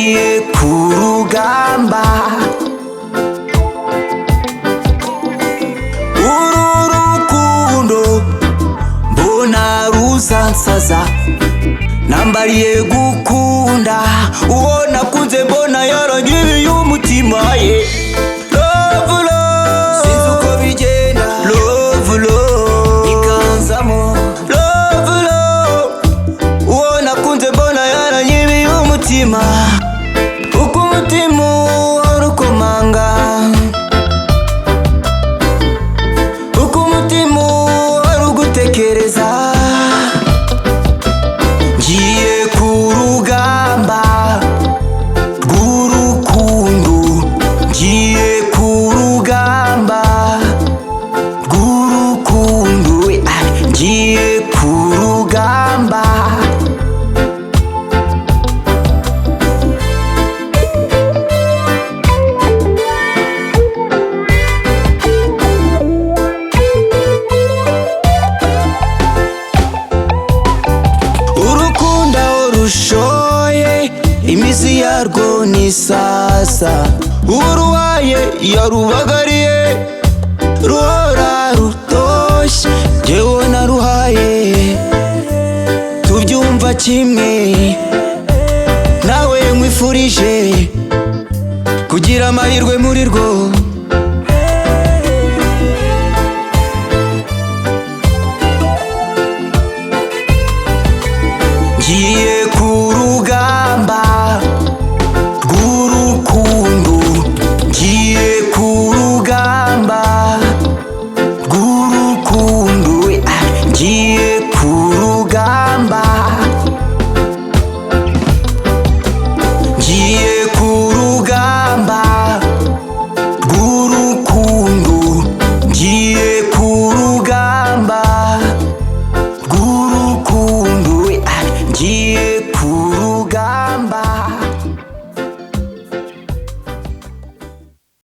ngiye ku rugamba. Uru rukundo mbona ruzansaza, nambariye gukunda uwo nakunze mbona yarangiriye umutima ye. Love love, sinzi uko bigenda. Love love, ikanzamo. Love love, uwo nakunze mbona yarangiriye umutima. Uko umutima warukomanga, uko umutima warugutekereza. Ngiye ku rugamba rw'urukundo, ngiye ku rugamba rw'urukundo, ngiye ku rugamba. Urukundo rushoye imizi yarwo ni sasa, uruhaye yarubagariye ruhora rutoshye. Jyewe naruhaye tubyumva kimwe, nawe nkwifurije kugira amahirwe muri rwo. Ngiye